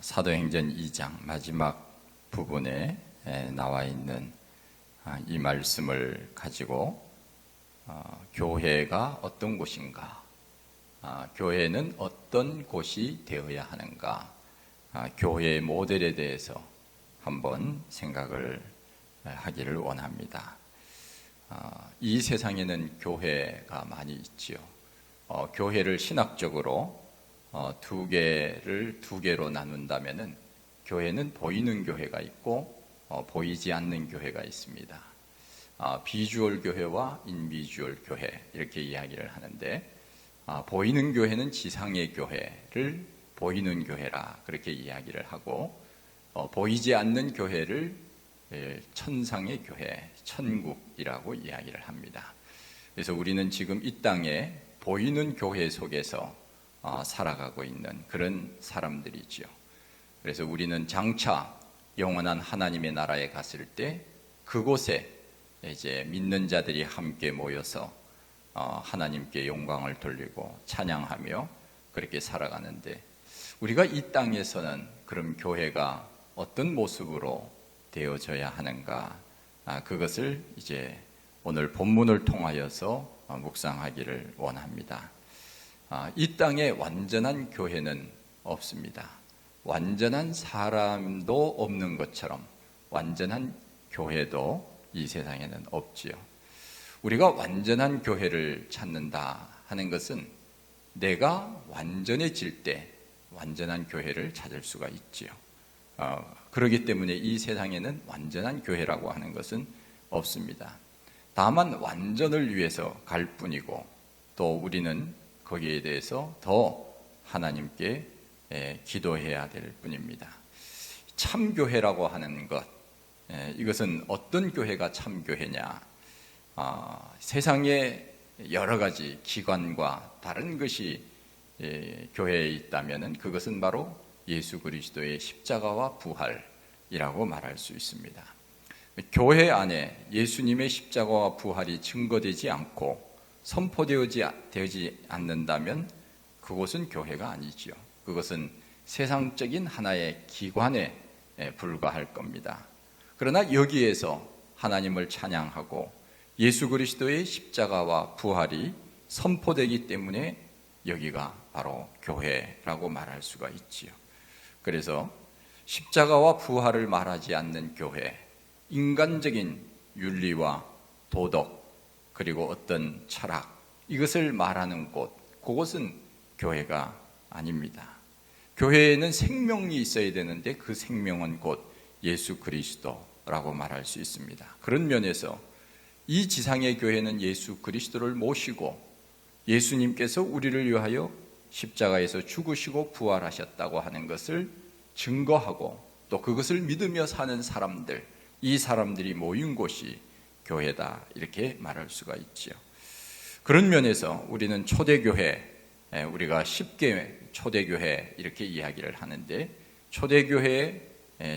사도행전 2장 마지막 부분에 나와 있는 이 말씀을 가지고 교회가 어떤 곳인가, 교회는 어떤 곳이 되어야 하는가, 교회의 모델에 대해서 한번 생각을 하기를 원합니다. 이 세상에는 교회가 많이 있지요. 교회를 신학적으로 두 개로 나눈다면은 교회는 보이는 교회가 있고 보이지 않는 교회가 있습니다. 비주얼 교회와 인비주얼 교회 이렇게 이야기를 하는데, 보이는 교회는 지상의 교회를 보이는 교회라 그렇게 이야기를 하고, 보이지 않는 교회를 천상의 교회, 천국이라고 이야기를 합니다. 그래서 우리는 지금 이 땅에 보이는 교회 속에서 살아가고 있는 그런 사람들이지요. 그래서 우리는 장차 영원한 하나님의 나라에 갔을 때 그곳에 이제 믿는 자들이 함께 모여서 하나님께 영광을 돌리고 찬양하며 그렇게 살아가는데, 우리가 이 땅에서는 그럼 교회가 어떤 모습으로 되어져야 하는가, 그것을 이제 오늘 본문을 통하여서 묵상하기를 원합니다. 이 땅에 완전한 교회는 없습니다. 완전한 사람도 없는 것처럼 완전한 교회도 이 세상에는 없지요. 우리가 완전한 교회를 찾는다 하는 것은 내가 완전해질 때 완전한 교회를 찾을 수가 있지요. 그렇기 때문에 이 세상에는 완전한 교회라고 하는 것은 없습니다. 다만 완전을 위해서 갈 뿐이고, 또 우리는 거기에 대해서 더 하나님께 기도해야 될 뿐입니다. 참교회라고 하는 것, 이것은 어떤 교회가 참교회냐, 세상에 여러 가지 기관과 다른 것이 교회에 있다면 그것은 바로 예수 그리스도의 십자가와 부활이라고 말할 수 있습니다. 교회 안에 예수님의 십자가와 부활이 증거되지 않고 선포되지 않는다면 그곳은 교회가 아니지요. 그것은 세상적인 하나의 기관에 불과할 겁니다. 그러나 여기에서 하나님을 찬양하고 예수 그리스도의 십자가와 부활이 선포되기 때문에 여기가 바로 교회라고 말할 수가 있지요. 그래서 십자가와 부활을 말하지 않는 교회, 인간적인 윤리와 도덕, 그리고 어떤 철학, 이것을 말하는 곳, 그것은 교회가 아닙니다. 교회에는 생명이 있어야 되는데 그 생명은 곧 예수 그리스도라고 말할 수 있습니다. 그런 면에서 이 지상의 교회는 예수 그리스도를 모시고 예수님께서 우리를 위하여 십자가에서 죽으시고 부활하셨다고 하는 것을 증거하고, 또 그것을 믿으며 사는 사람들, 이 사람들이 모인 곳이 교회다 이렇게 말할 수가 있지요. 그런 면에서 우리는 초대교회, 우리가 쉽게 초대교회 이렇게 이야기를 하는데, 초대교회의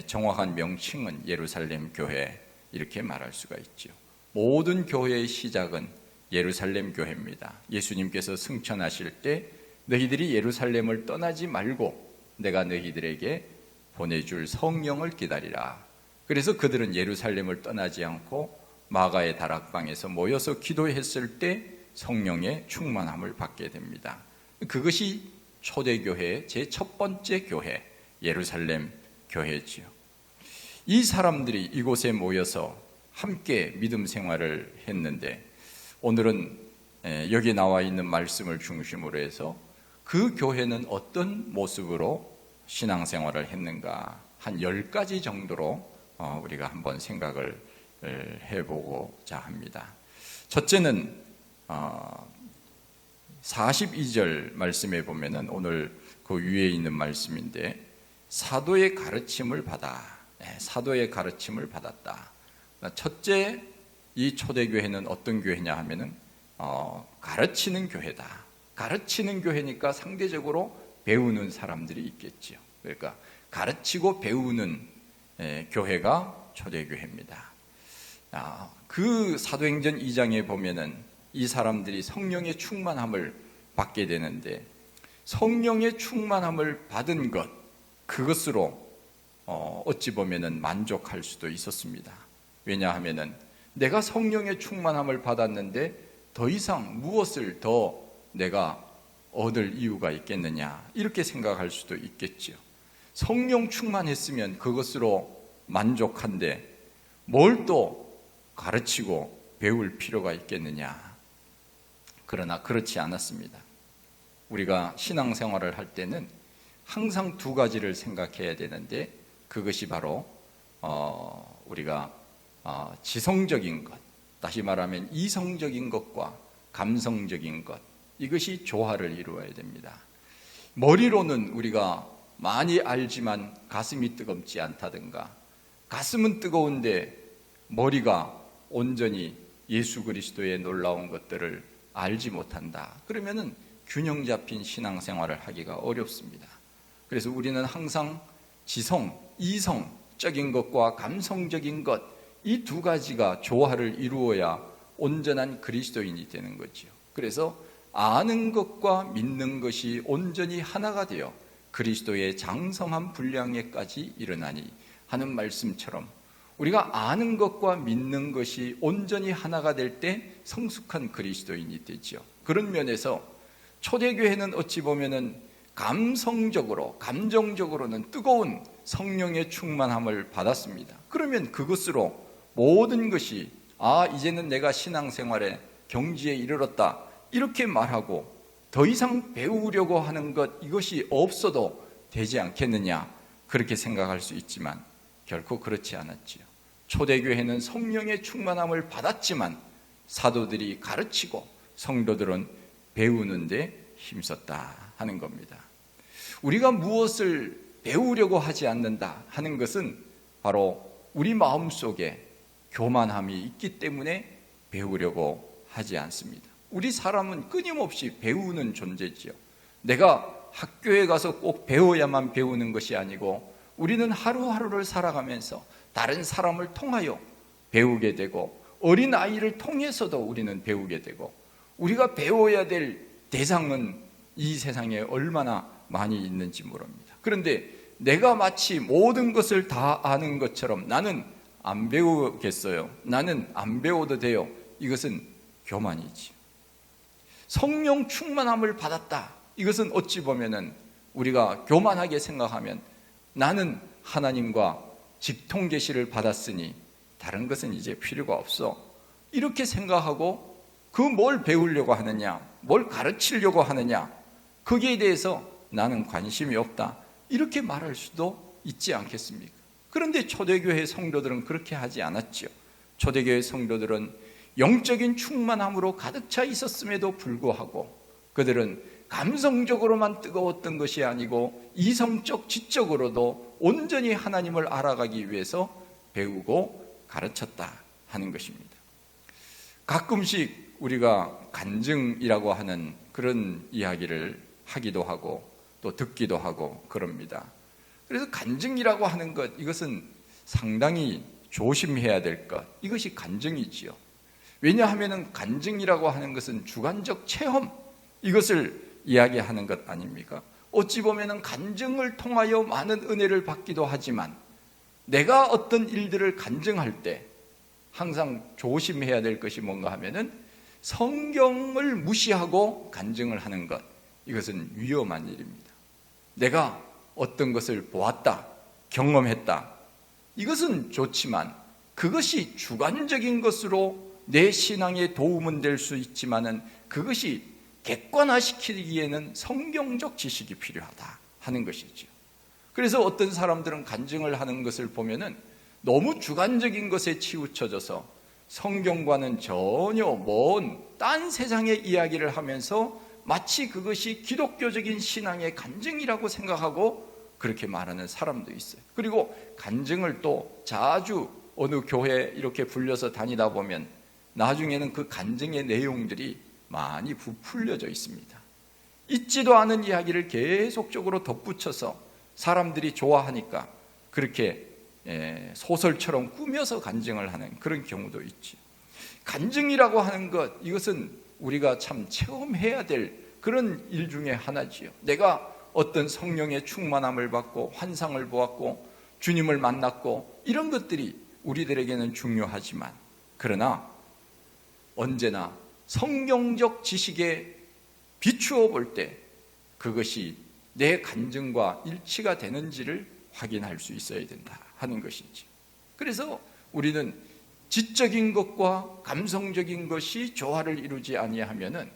정확한 명칭은 예루살렘 교회 이렇게 말할 수가 있지요. 모든 교회의 시작은 예루살렘 교회입니다. 예수님께서 승천하실 때 너희들이 예루살렘을 떠나지 말고 내가 너희들에게 보내줄 성령을 기다리라. 그래서 그들은 예루살렘을 떠나지 않고 마가의 다락방에서 모여서 기도했을 때 성령의 충만함을 받게 됩니다. 그것이 초대교회의 제 첫 번째 교회, 예루살렘 교회지요. 이 사람들이 이곳에 모여서 함께 믿음 생활을 했는데, 오늘은 여기 나와 있는 말씀을 중심으로 해서 그 교회는 어떤 모습으로 신앙생활을 했는가, 한 10가지 정도로 우리가 한번 생각을 해보고자 합니다. 첫째는 42절 말씀에 보면은 오늘 그 위에 있는 말씀인데, 사도의 가르침을 사도의 가르침을 받았다. 첫째, 이 초대교회는 어떤 교회냐 하면은 가르치는 교회다. 가르치는 교회니까 상대적으로 배우는 사람들이 있겠지요. 그러니까 가르치고 배우는 교회가 초대교회입니다. 그 사도행전 2장에 보면은 이 사람들이 성령의 충만함을 받게 되는데, 성령의 충만함을 받은 것, 그것으로 어찌 보면은 만족할 수도 있었습니다. 왜냐하면은 내가 성령의 충만함을 받았는데 더 이상 무엇을 더 내가 얻을 이유가 있겠느냐, 이렇게 생각할 수도 있겠죠. 성령 충만했으면 그것으로 만족한데 뭘 또 가르치고 배울 필요가 있겠느냐. 그러나 그렇지 않았습니다. 우리가 신앙생활을 할 때는 항상 두 가지를 생각해야 되는데, 그것이 바로 우리가 지성적인 것, 다시 말하면 이성적인 것과 감성적인 것, 이것이 조화를 이루어야 됩니다. 머리로는 우리가 많이 알지만 가슴이 뜨겁지 않다든가, 가슴은 뜨거운데 머리가 온전히 예수 그리스도의 놀라운 것들을 알지 못한다. 그러면은 균형 잡힌 신앙생활을 하기가 어렵습니다. 그래서 우리는 항상 지성, 이성적인 것과 감성적인 것, 이 두 가지가 조화를 이루어야 온전한 그리스도인이 되는 거죠. 그래서 아는 것과 믿는 것이 온전히 하나가 되어 그리스도의 장성한 분량에까지 일어나니 하는 말씀처럼, 우리가 아는 것과 믿는 것이 온전히 하나가 될 때 성숙한 그리스도인이 되죠. 그런 면에서 초대교회는 어찌 보면은 감성적으로, 감정적으로는 뜨거운 성령의 충만함을 받았습니다. 그러면 그것으로 모든 것이 이제는 내가 신앙생활의 경지에 이르렀다, 이렇게 말하고 더 이상 배우려고 하는 것, 이것이 없어도 되지 않겠느냐, 그렇게 생각할 수 있지만 결코 그렇지 않았지요. 초대교회는 성령의 충만함을 받았지만 사도들이 가르치고 성도들은 배우는 데 힘썼다 하는 겁니다. 우리가 무엇을 배우려고 하지 않는다 하는 것은 바로 우리 마음속에 교만함이 있기 때문에 배우려고 하지 않습니다. 우리 사람은 끊임없이 배우는 존재지요. 내가 학교에 가서 꼭 배워야만 배우는 것이 아니고, 우리는 하루하루를 살아가면서 다른 사람을 통하여 배우게 되고, 어린 아이를 통해서도 우리는 배우게 되고, 우리가 배워야 될 대상은 이 세상에 얼마나 많이 있는지 모릅니다. 그런데 내가 마치 모든 것을 다 아는 것처럼 나는 안 배우겠어요, 나는 안 배워도 돼요, 이것은 교만이지. 성령 충만함을 받았다, 이것은 어찌 보면은 우리가 교만하게 생각하면 나는 하나님과 직통 계시를 받았으니 다른 것은 이제 필요가 없어, 이렇게 생각하고 그 뭘 배우려고 하느냐, 뭘 가르치려고 하느냐, 거기에 대해서 나는 관심이 없다, 이렇게 말할 수도 있지 않겠습니까? 그런데 초대교회 성도들은 그렇게 하지 않았지요. 초대교회 성도들은 영적인 충만함으로 가득 차 있었음에도 불구하고 그들은 감성적으로만 뜨거웠던 것이 아니고 이성적, 지적으로도 온전히 하나님을 알아가기 위해서 배우고 가르쳤다 하는 것입니다. 가끔씩 우리가 간증이라고 하는 그런 이야기를 하기도 하고 또 듣기도 하고 그럽니다. 그래서 간증이라고 하는 것, 이것은 상당히 조심해야 될 것, 이것이 간증이지요. 왜냐하면 간증이라고 하는 것은 주관적 체험, 이것을 이야기하는 것 아닙니까? 어찌 보면 간증을 통하여 많은 은혜를 받기도 하지만, 내가 어떤 일들을 간증할 때 항상 조심해야 될 것이 뭔가 하면은 성경을 무시하고 간증을 하는 것, 이것은 위험한 일입니다. 내가 어떤 것을 보았다, 경험했다, 이것은 좋지만 그것이 주관적인 것으로 내 신앙에 도움은 될 수 있지만은 그것이 객관화시키기에는 성경적 지식이 필요하다 하는 것이죠. 그래서 어떤 사람들은 간증을 하는 것을 보면은 너무 주관적인 것에 치우쳐져서 성경과는 전혀 먼 딴 세상의 이야기를 하면서 마치 그것이 기독교적인 신앙의 간증이라고 생각하고 그렇게 말하는 사람도 있어요. 그리고 간증을 또 자주 어느 교회에 이렇게 불려서 다니다 보면 나중에는 그 간증의 내용들이 많이 부풀려져 있습니다. 있지도 않은 이야기를 계속적으로 덧붙여서 사람들이 좋아하니까 그렇게 소설처럼 꾸며서 간증을 하는 그런 경우도 있지. 간증이라고 하는 것, 이것은 우리가 참 체험해야 될 그런 일 중에 하나지요. 내가 어떤 성령의 충만함을 받고 환상을 보았고 주님을 만났고 이런 것들이 우리들에게는 중요하지만, 그러나 언제나 성경적 지식에 비추어 볼 때 그것이 내 간증과 일치가 되는지를 확인할 수 있어야 된다 하는 것이지. 그래서 우리는 지적인 것과 감성적인 것이 조화를 이루지 아니하면은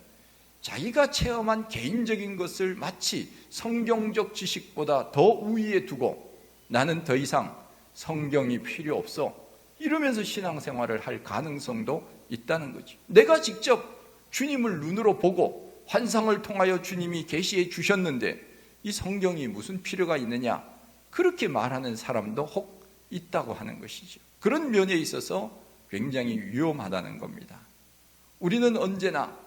자기가 체험한 개인적인 것을 마치 성경적 지식보다 더 우위에 두고 나는 더 이상 성경이 필요 없어 이러면서 신앙생활을 할 가능성도 있다는 거지. 내가 직접 주님을 눈으로 보고 환상을 통하여 주님이 계시해 주셨는데 이 성경이 무슨 필요가 있느냐, 그렇게 말하는 사람도 혹 있다고 하는 것이죠. 그런 면에 있어서 굉장히 위험하다는 겁니다. 우리는 언제나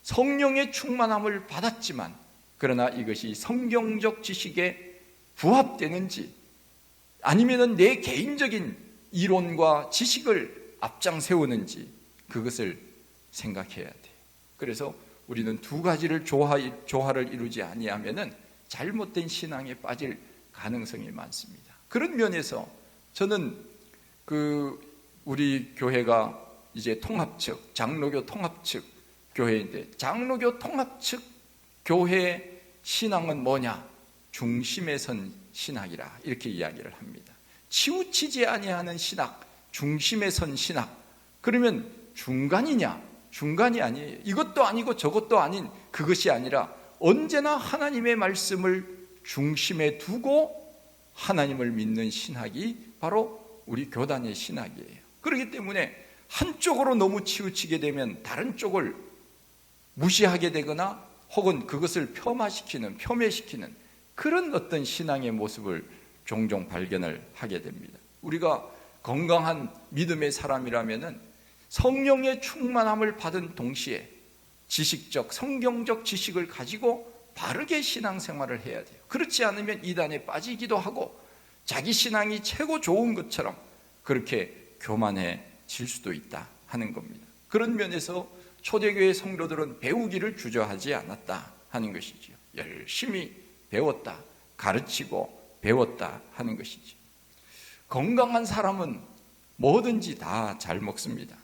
성령의 충만함을 받았지만, 그러나 이것이 성경적 지식에 부합되는지 아니면 내 개인적인 이론과 지식을 앞장 세우는지 그것을 생각해야 돼. 그래서 우리는 두 가지를 조화를 이루지 아니하면은 잘못된 신앙에 빠질 가능성이 많습니다. 그런 면에서 저는 우리 교회가 이제 통합측, 장로교 통합측 교회인데, 장로교 통합측 교회 신앙은 뭐냐? 중심에 선 신학이라 이렇게 이야기를 합니다. 치우치지 아니하는 신학, 중심에 선 신학. 그러면 중간이냐? 중간이 아니에요. 이것도 아니고 저것도 아닌 그것이 아니라 언제나 하나님의 말씀을 중심에 두고 하나님을 믿는 신학이 바로 우리 교단의 신학이에요. 그렇기 때문에 한쪽으로 너무 치우치게 되면 다른 쪽을 무시하게 되거나 혹은 그것을 폄훼시키는 그런 어떤 신앙의 모습을 종종 발견을 하게 됩니다. 우리가 건강한 믿음의 사람이라면은 성령의 충만함을 받은 동시에 지식적, 성경적 지식을 가지고 바르게 신앙생활을 해야 돼요. 그렇지 않으면 이단에 빠지기도 하고 자기 신앙이 최고 좋은 것처럼 그렇게 교만해질 수도 있다 하는 겁니다. 그런 면에서 초대교회 성도들은 배우기를 주저하지 않았다 하는 것이죠. 열심히 배웠다, 가르치고 배웠다 하는 것이죠. 건강한 사람은 뭐든지 다 잘 먹습니다.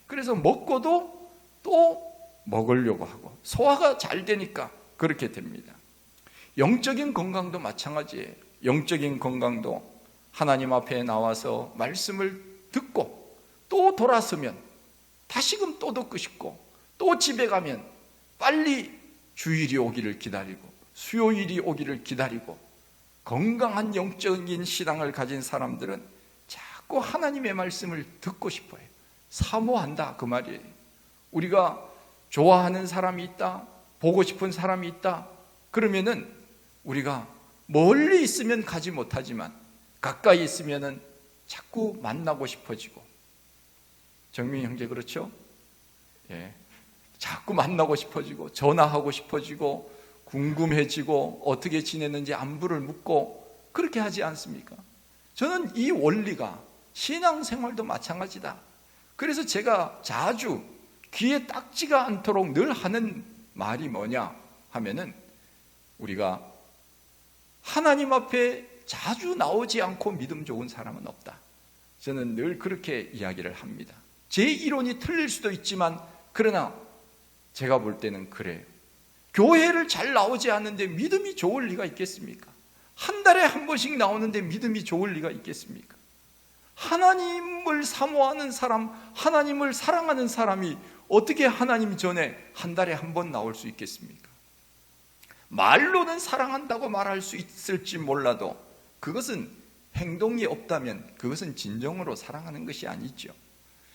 그래서 먹고도 또 먹으려고 하고 소화가 잘 되니까 그렇게 됩니다. 영적인 건강도 마찬가지예요. 영적인 건강도 하나님 앞에 나와서 말씀을 듣고 또 돌아서면 다시금 또 듣고 싶고 또 집에 가면 빨리 주일이 오기를 기다리고 수요일이 오기를 기다리고, 건강한 영적인 신앙을 가진 사람들은 자꾸 하나님의 말씀을 듣고 싶어요. 사모한다 그 말이에요. 우리가 좋아하는 사람이 있다, 보고 싶은 사람이 있다, 그러면은 우리가 멀리 있으면 가지 못하지만 가까이 있으면은 자꾸 만나고 싶어지고, 정민 형제 그렇죠? 예, 자꾸 만나고 싶어지고 전화하고 싶어지고 궁금해지고 어떻게 지냈는지 안부를 묻고 그렇게 하지 않습니까? 저는 이 원리가 신앙생활도 마찬가지다. 그래서 제가 자주 귀에 딱지가 않도록 늘 하는 말이 뭐냐 하면은, 우리가 하나님 앞에 자주 나오지 않고 믿음 좋은 사람은 없다. 저는 늘 그렇게 이야기를 합니다. 제 이론이 틀릴 수도 있지만 그러나 제가 볼 때는 그래요. 교회를 잘 나오지 않는데 믿음이 좋을 리가 있겠습니까? 한 달에 한 번씩 나오는데 믿음이 좋을 리가 있겠습니까? 하나님을 사모하는 사람, 하나님을 사랑하는 사람이 어떻게 하나님 전에 한 달에 한 번 나올 수 있겠습니까? 말로는 사랑한다고 말할 수 있을지 몰라도 그것은 행동이 없다면 그것은 진정으로 사랑하는 것이 아니죠.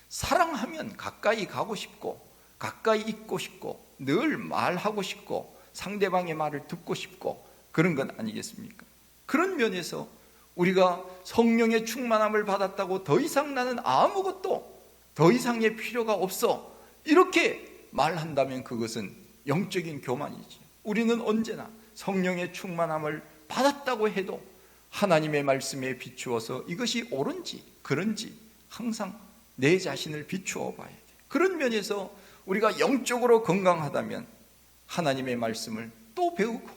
사랑하면 가까이 가고 싶고 가까이 있고 싶고 늘 말하고 싶고 상대방의 말을 듣고 싶고 그런 건 아니겠습니까? 그런 면에서 우리가 성령의 충만함을 받았다고 더 이상 나는 아무것도 더 이상의 필요가 없어 이렇게 말한다면 그것은 영적인 교만이지. 우리는 언제나 성령의 충만함을 받았다고 해도 하나님의 말씀에 비추어서 이것이 옳은지 그런지 항상 내 자신을 비추어 봐야 돼. 그런 면에서 우리가 영적으로 건강하다면 하나님의 말씀을 또 배우고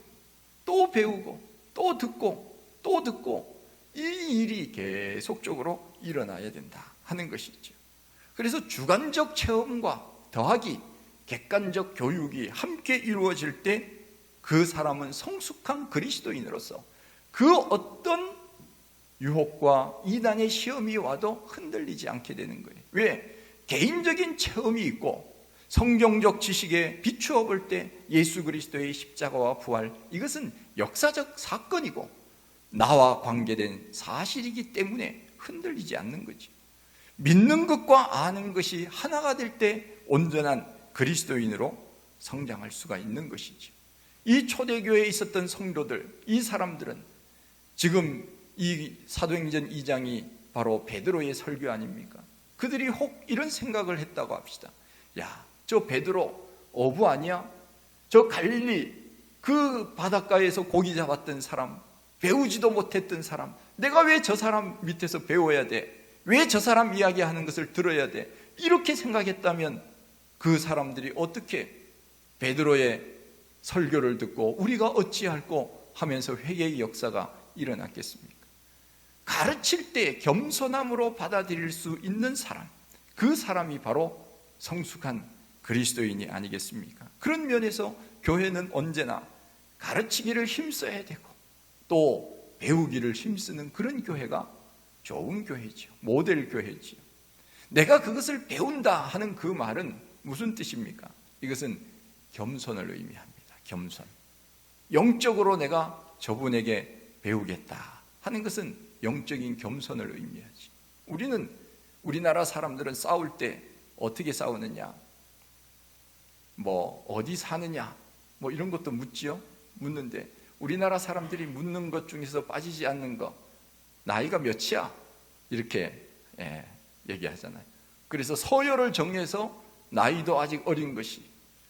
또 배우고 또 듣고 또 듣고 이 일이 계속적으로 일어나야 된다 하는 것이죠. 그래서 주관적 체험과 더하기 객관적 교육이 함께 이루어질 때 그 사람은 성숙한 그리스도인으로서 그 어떤 유혹과 이단의 시험이 와도 흔들리지 않게 되는 거예요. 왜? 개인적인 체험이 있고 성경적 지식에 비추어 볼 때 예수 그리스도의 십자가와 부활, 이것은 역사적 사건이고 나와 관계된 사실이기 때문에 흔들리지 않는 거지. 믿는 것과 아는 것이 하나가 될 때 온전한 그리스도인으로 성장할 수가 있는 것이지. 이 초대교회에 있었던 성도들, 이 사람들은 지금 이 사도행전 2장이 바로 베드로의 설교 아닙니까? 그들이 혹 이런 생각을 했다고 합시다. 야, 저 베드로 어부 아니야? 저 갈릴리 그 바닷가에서 고기 잡았던 사람, 배우지도 못했던 사람, 내가 왜 저 사람 밑에서 배워야 돼? 왜 저 사람 이야기하는 것을 들어야 돼? 이렇게 생각했다면 그 사람들이 어떻게 베드로의 설교를 듣고 우리가 어찌할꼬 하면서 회개의 역사가 일어났겠습니까? 가르칠 때 겸손함으로 받아들일 수 있는 사람, 그 사람이 바로 성숙한 그리스도인이 아니겠습니까? 그런 면에서 교회는 언제나 가르치기를 힘써야 되고 또 배우기를 힘쓰는 그런 교회가 좋은 교회지요. 모델 교회지요. 내가 그것을 배운다 하는 그 말은 무슨 뜻입니까? 이것은 겸손을 의미합니다. 겸손. 영적으로 내가 저분에게 배우겠다 하는 것은 영적인 겸손을 의미하지. 우리나라 사람들은 싸울 때 어떻게 싸우느냐, 뭐 어디 사느냐, 뭐 이런 것도 묻지요. 묻는데 우리나라 사람들이 묻는 것 중에서 빠지지 않는 거, 나이가 몇이야? 이렇게 얘기하잖아요. 그래서 서열을 정해서 나이도 아직 어린 것이,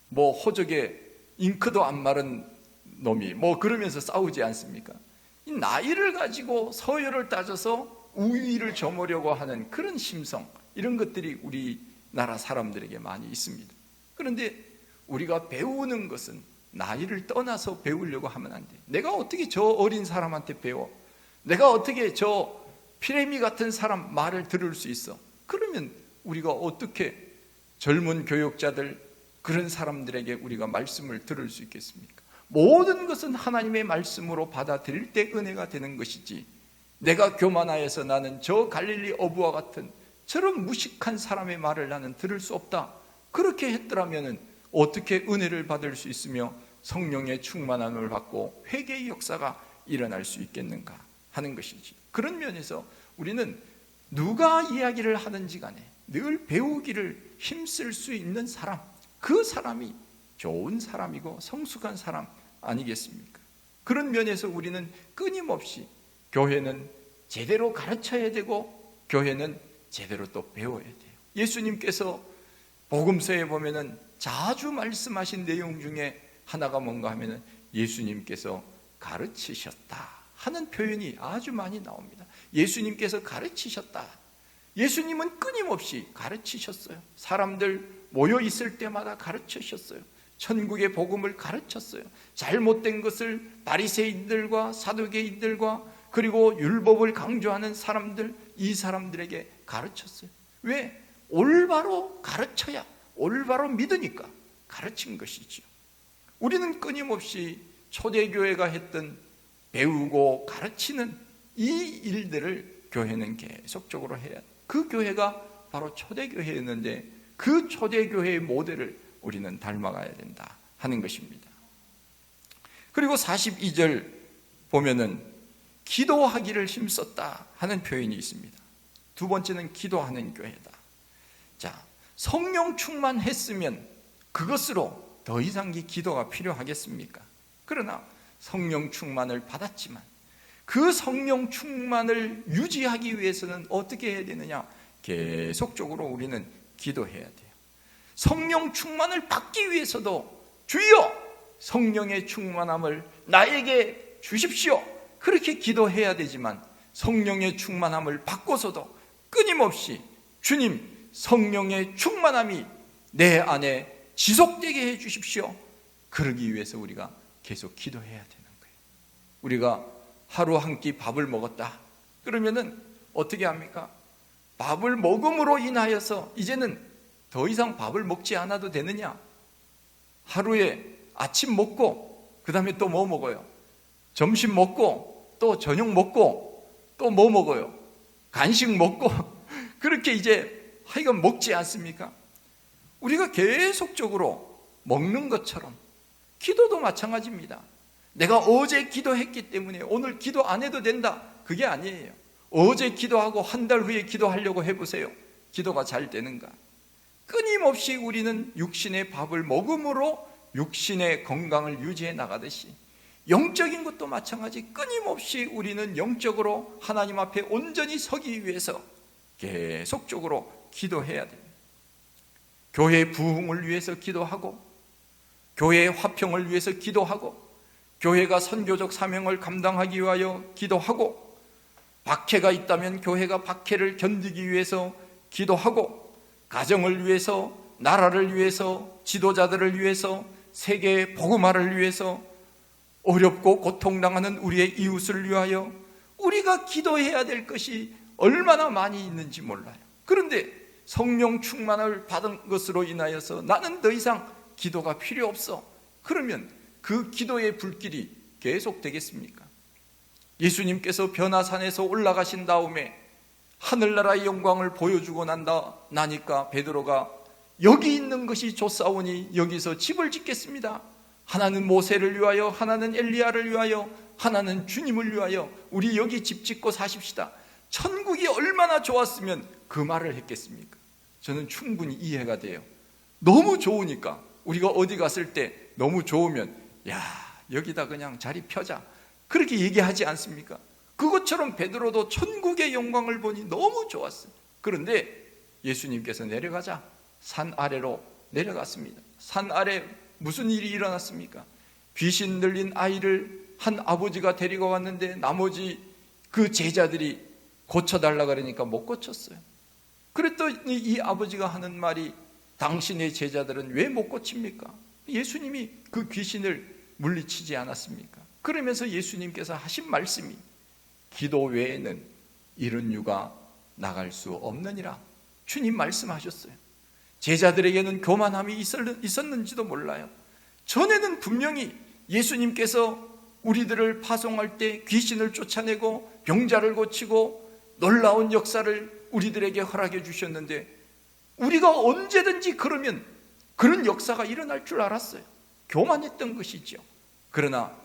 뭐 호적에 잉크도 안 마른 놈이 뭐 그러면서 싸우지 않습니까? 이 나이를 가지고 서열을 따져서 우위를 점으려고 하는 그런 심성, 이런 것들이 우리나라 사람들에게 많이 있습니다. 그런데 우리가 배우는 것은 나이를 떠나서 배우려고 하면 안 돼. 내가 어떻게 저 어린 사람한테 배워? 내가 어떻게 저 피레미 같은 사람 말을 들을 수 있어? 그러면 우리가 어떻게 젊은 교육자들, 그런 사람들에게 우리가 말씀을 들을 수 있겠습니까? 모든 것은 하나님의 말씀으로 받아들일 때 은혜가 되는 것이지, 내가 교만하여서 나는 저 갈릴리 어부와 같은 저런 무식한 사람의 말을 나는 들을 수 없다, 그렇게 했더라면 어떻게 은혜를 받을 수 있으며 성령의 충만함을 받고 회개의 역사가 일어날 수 있겠는가 하는 것이지. 그런 면에서 우리는 누가 이야기를 하든지 간에 늘 배우기를 힘쓸 수 있는 사람, 그 사람이 좋은 사람이고 성숙한 사람 아니겠습니까? 그런 면에서 우리는 끊임없이 교회는 제대로 가르쳐야 되고 교회는 제대로 또 배워야 돼요. 예수님께서 복음서에 보면은 자주 말씀하신 내용 중에 하나가 뭔가 하면은 예수님께서 가르치셨다 하는 표현이 아주 많이 나옵니다. 예수님께서 가르치셨다. 예수님은 끊임없이 가르치셨어요. 사람들 모여 있을 때마다 가르치셨어요. 천국의 복음을 가르쳤어요. 잘못된 것을 바리새인들과 사두개인들과 그리고 율법을 강조하는 사람들, 이 사람들에게 가르쳤어요. 왜? 올바로 가르쳐야 올바로 믿으니까 가르친 것이지요. 우리는 끊임없이 초대교회가 했던 배우고 가르치는 이 일들을 교회는 계속적으로 해야 돼요. 그 교회가 바로 초대교회였는데 그 초대교회의 모델을 우리는 닮아가야 된다 하는 것입니다. 그리고 42절 보면은 기도하기를 힘썼다 하는 표현이 있습니다. 두 번째는 기도하는 교회다. 자, 성령 충만했으면 그것으로 더 이상의 기도가 필요하겠습니까? 그러나 성령 충만을 받았지만 그 성령 충만을 유지하기 위해서는 어떻게 해야 되느냐? 계속적으로 우리는 기도해야 돼요. 성령 충만을 받기 위해서도 주여 성령의 충만함을 나에게 주십시오, 그렇게 기도해야 되지만 성령의 충만함을 받고서도 끊임없이 주님 성령의 충만함이 내 안에 지속되게 해 주십시오, 그러기 위해서 우리가 계속 기도해야 되는 거예요. 우리가 하루 한 끼 밥을 먹었다. 그러면은 어떻게 합니까? 밥을 먹음으로 인하여서 이제는 더 이상 밥을 먹지 않아도 되느냐? 하루에 아침 먹고 그 다음에 또 뭐 먹어요? 점심 먹고 또 저녁 먹고 또 뭐 먹어요? 간식 먹고 그렇게 이제 하여간 먹지 않습니까? 우리가 계속적으로 먹는 것처럼 기도도 마찬가지입니다. 내가 어제 기도했기 때문에 오늘 기도 안 해도 된다. 그게 아니에요. 어제 기도하고 한 달 후에 기도하려고 해보세요. 기도가 잘 되는가? 끊임없이 우리는 육신의 밥을 먹음으로 육신의 건강을 유지해 나가듯이 영적인 것도 마찬가지 끊임없이 우리는 영적으로 하나님 앞에 온전히 서기 위해서 계속적으로 기도해야 됩니다. 교회의 부흥을 위해서 기도하고 교회의 화평을 위해서 기도하고 교회가 선교적 사명을 감당하기 위하여 기도하고 박해가 있다면 교회가 박해를 견디기 위해서 기도하고 가정을 위해서 나라를 위해서 지도자들을 위해서 세계 복음화를 위해서 어렵고 고통당하는 우리의 이웃을 위하여 우리가 기도해야 될 것이 얼마나 많이 있는지 몰라요. 그런데 성령 충만을 받은 것으로 인하여서 나는 더 이상 기도가 필요 없어. 그러면 그 기도의 불길이 계속 되겠습니까? 예수님께서 변화산에서 올라가신 다음에 하늘나라의 영광을 보여주고 나니까 베드로가 여기 있는 것이 좋사오니 여기서 집을 짓겠습니다. 하나는 모세를 위하여, 하나는 엘리야를 위하여, 하나는 주님을 위하여 우리 여기 집 짓고 사십시다. 천국이 얼마나 좋았으면 그 말을 했겠습니까? 저는 충분히 이해가 돼요. 너무 좋으니까 우리가 어디 갔을 때 너무 좋으면 야 여기다 그냥 자리 펴자 그렇게 얘기하지 않습니까? 그것처럼 베드로도 천국의 영광을 보니 너무 좋았어요. 그런데 예수님께서 내려가자 산 아래로 내려갔습니다. 산 아래 무슨 일이 일어났습니까? 귀신 들린 아이를 한 아버지가 데리고 왔는데 나머지 그 제자들이 고쳐달라 그러니까 못 고쳤어요. 그랬더니 이 아버지가 하는 말이 당신의 제자들은 왜 못 고칩니까? 예수님이 그 귀신을 물리치지 않았습니까? 그러면서 예수님께서 하신 말씀이 기도 외에는 이런 유가 나갈 수 없느니라. 주님 말씀하셨어요. 제자들에게는 교만함이 있었는지도 몰라요. 전에는 분명히 예수님께서 우리들을 파송할 때 귀신을 쫓아내고 병자를 고치고 놀라운 역사를 우리들에게 허락해 주셨는데 우리가 언제든지 그러면 그런 역사가 일어날 줄 알았어요. 교만했던 것이죠. 그러나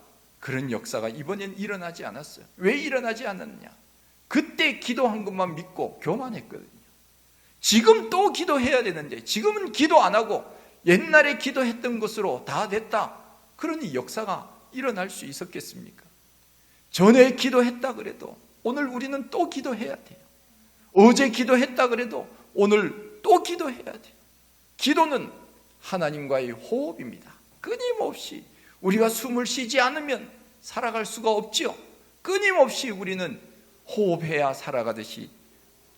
그런 역사가 이번엔 일어나지 않았어요. 왜 일어나지 않았냐? 그때 기도한 것만 믿고 교만했거든요. 지금 또 기도해야 되는데 지금은 기도 안 하고 옛날에 기도했던 것으로 다 됐다. 그러니 역사가 일어날 수 있었겠습니까? 전에 기도했다 그래도 오늘 우리는 또 기도해야 돼요. 어제 기도했다 그래도 오늘 또 기도해야 돼요. 기도는 하나님과의 호흡입니다. 끊임없이 우리가 숨을 쉬지 않으면 살아갈 수가 없지요. 끊임없이 우리는 호흡해야 살아가듯이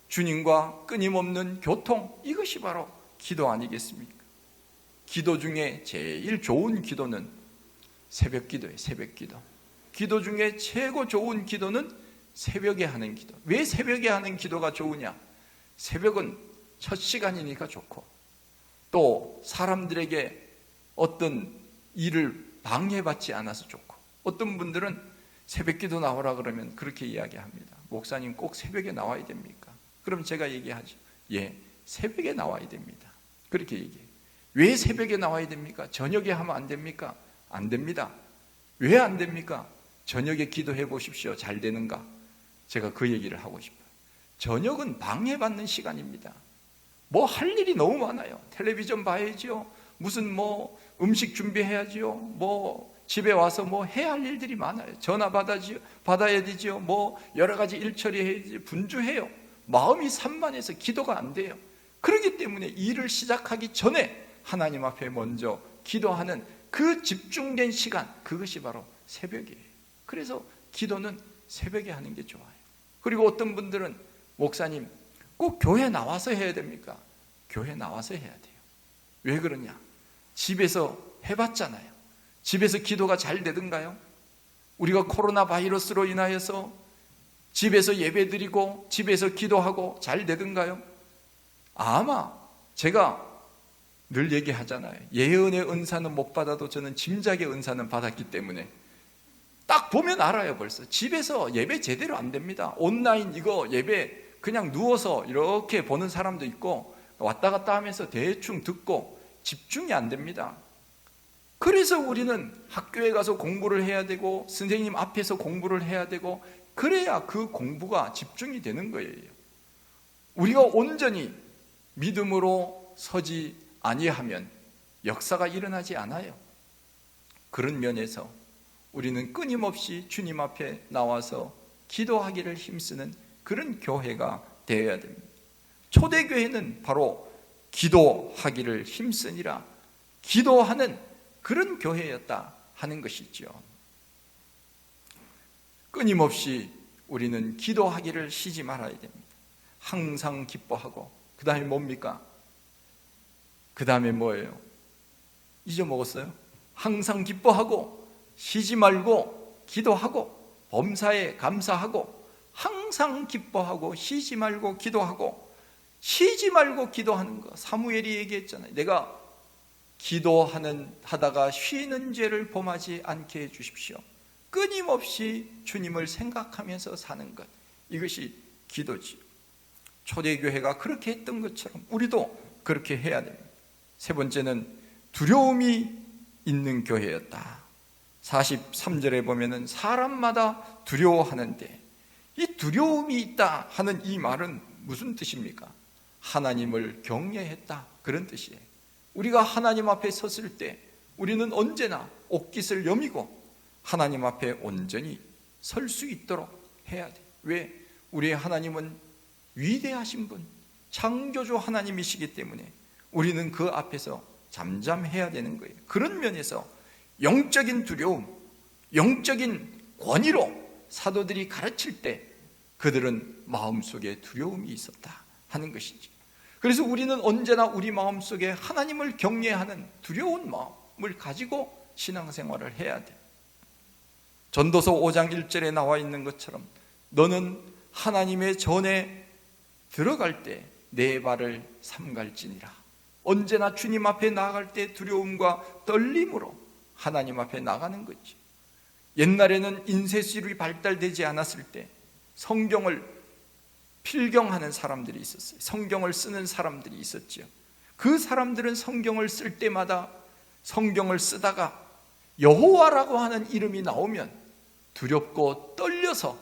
주님과 끊임없는 교통, 이것이 바로 기도 아니겠습니까? 기도 중에 제일 좋은 기도는 새벽 기도예요. 새벽 기도. 기도 중에 최고 좋은 기도는 새벽에 하는 기도. 왜 새벽에 하는 기도가 좋으냐? 새벽은 첫 시간이니까 좋고 또 사람들에게 어떤 일을 방해받지 않아서 좋고 어떤 분들은 새벽 기도 나오라 그러면 그렇게 이야기합니다. 목사님 꼭 새벽에 나와야 됩니까? 그럼 제가 얘기하죠. 예, 새벽에 나와야 됩니다. 그렇게 얘기해요. 왜 새벽에 나와야 됩니까? 저녁에 하면 안 됩니까? 안 됩니다. 왜 안 됩니까? 저녁에 기도해 보십시오. 잘 되는가? 제가 그 얘기를 하고 싶어요. 저녁은 방해받는 시간입니다. 뭐 할 일이 너무 많아요. 텔레비전 봐야죠. 무슨 뭐 음식 준비해야죠. 뭐 집에 와서 뭐 해야 할 일들이 많아요. 전화 받아야 되죠. 뭐 여러 가지 일 처리해야지. 분주해요. 마음이 산만해서 기도가 안 돼요. 그렇기 때문에 일을 시작하기 전에 하나님 앞에 먼저 기도하는 그 집중된 시간, 그것이 바로 새벽이에요. 그래서 기도는 새벽에 하는 게 좋아요. 그리고 어떤 분들은 목사님 꼭 교회 나와서 해야 됩니까? 교회 나와서 해야 돼요. 왜 그러냐? 집에서 해봤잖아요. 집에서 기도가 잘 되던가요? 우리가 코로나 바이러스로 인하여서 집에서 예배드리고 집에서 기도하고 잘 되던가요? 아마 제가 늘 얘기하잖아요. 예언의 은사는 못 받아도 저는 짐작의 은사는 받았기 때문에 딱 보면 알아요. 벌써 집에서 예배 제대로 안 됩니다. 온라인 이거 예배 그냥 누워서 이렇게 보는 사람도 있고 왔다 갔다 하면서 대충 듣고 집중이 안 됩니다. 그래서 우리는 학교에 가서 공부를 해야 되고 선생님 앞에서 공부를 해야 되고 그래야 그 공부가 집중이 되는 거예요. 우리가 온전히 믿음으로 서지 아니하면 역사가 일어나지 않아요. 그런 면에서 우리는 끊임없이 주님 앞에 나와서 기도하기를 힘쓰는 그런 교회가 되어야 됩니다. 초대교회는 바로 기도하기를 힘쓰니라 기도하는 그런 교회였다 하는 것이죠. 끊임없이 우리는 기도하기를 쉬지 말아야 됩니다. 항상 기뻐하고 그 다음에 뭡니까? 그 다음에 뭐예요? 잊어먹었어요? 항상 기뻐하고 쉬지 말고 기도하고 범사에 감사하고 항상 기뻐하고 쉬지 말고 기도하고 쉬지 말고 기도하는 거 사무엘이 얘기했잖아요. 내가 하다가 쉬는 죄를 범하지 않게 해주십시오. 끊임없이 주님을 생각하면서 사는 것, 이것이 기도지요. 초대교회가 그렇게 했던 것처럼 우리도 그렇게 해야 됩니다. 세 번째는 두려움이 있는 교회였다. 43절에 보면은 사람마다 두려워하는데, 이 두려움이 있다 하는 이 말은 무슨 뜻입니까? 하나님을 경외했다, 그런 뜻이에요. 우리가 하나님 앞에 섰을 때 우리는 언제나 옷깃을 여미고 하나님 앞에 온전히 설 수 있도록 해야 돼. 왜? 우리의 하나님은 위대하신 분, 창조주 하나님이시기 때문에 우리는 그 앞에서 잠잠해야 되는 거예요. 그런 면에서 영적인 두려움, 영적인 권위로 사도들이 가르칠 때 그들은 마음속에 두려움이 있었다 하는 것이지. 그래서 우리는 언제나 우리 마음속에 하나님을 경외하는 두려운 마음을 가지고 신앙생활을 해야 돼. 전도서 5장 1절에 나와 있는 것처럼 너는 하나님의 전에 들어갈 때 내 발을 삼갈지니라. 언제나 주님 앞에 나아갈 때 두려움과 떨림으로 하나님 앞에 나가는 거지. 옛날에는 인쇄술이 발달되지 않았을 때 성경을 필경하는 사람들이 있었어요. 성경을 쓰는 사람들이 있었죠. 그 사람들은 성경을 쓸 때마다 성경을 쓰다가 여호와라고 하는 이름이 나오면 두렵고 떨려서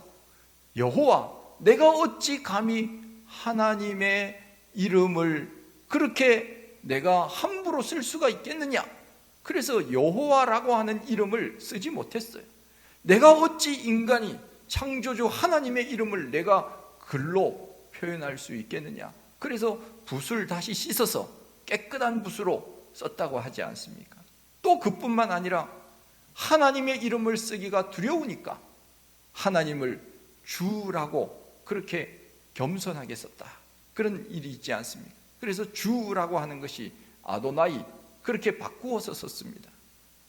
여호와, 내가 어찌 감히 하나님의 이름을 그렇게 내가 함부로 쓸 수가 있겠느냐? 그래서 여호와라고 하는 이름을 쓰지 못했어요. 내가 어찌 인간이 창조주 하나님의 이름을 내가 글로 표현할 수 있겠느냐? 그래서 붓을 다시 씻어서 깨끗한 붓으로 썼다고 하지 않습니까? 또 그뿐만 아니라 하나님의 이름을 쓰기가 두려우니까 하나님을 주라고 그렇게 겸손하게 썼다, 그런 일이 있지 않습니까? 그래서 주라고 하는 것이 아도나이, 그렇게 바꾸어서 썼습니다.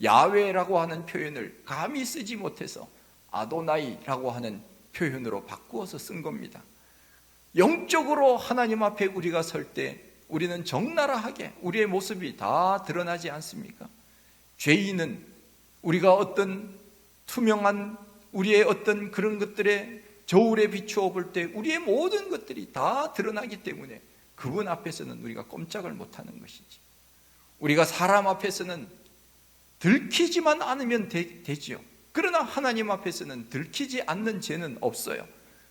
야훼라고 하는 표현을 감히 쓰지 못해서 아도나이라고 하는 표현으로 바꾸어서 쓴 겁니다. 영적으로 하나님 앞에 우리가 설 때 우리는 적나라하게 우리의 모습이 다 드러나지 않습니까? 죄인은 우리가 어떤 투명한 우리의 어떤 그런 것들에 저울에 비추어 볼 때 우리의 모든 것들이 다 드러나기 때문에 그분 앞에서는 우리가 꼼짝을 못하는 것이지. 우리가 사람 앞에서는 들키지만 않으면 되지요. 그러나 하나님 앞에서는 들키지 않는 죄는 없어요.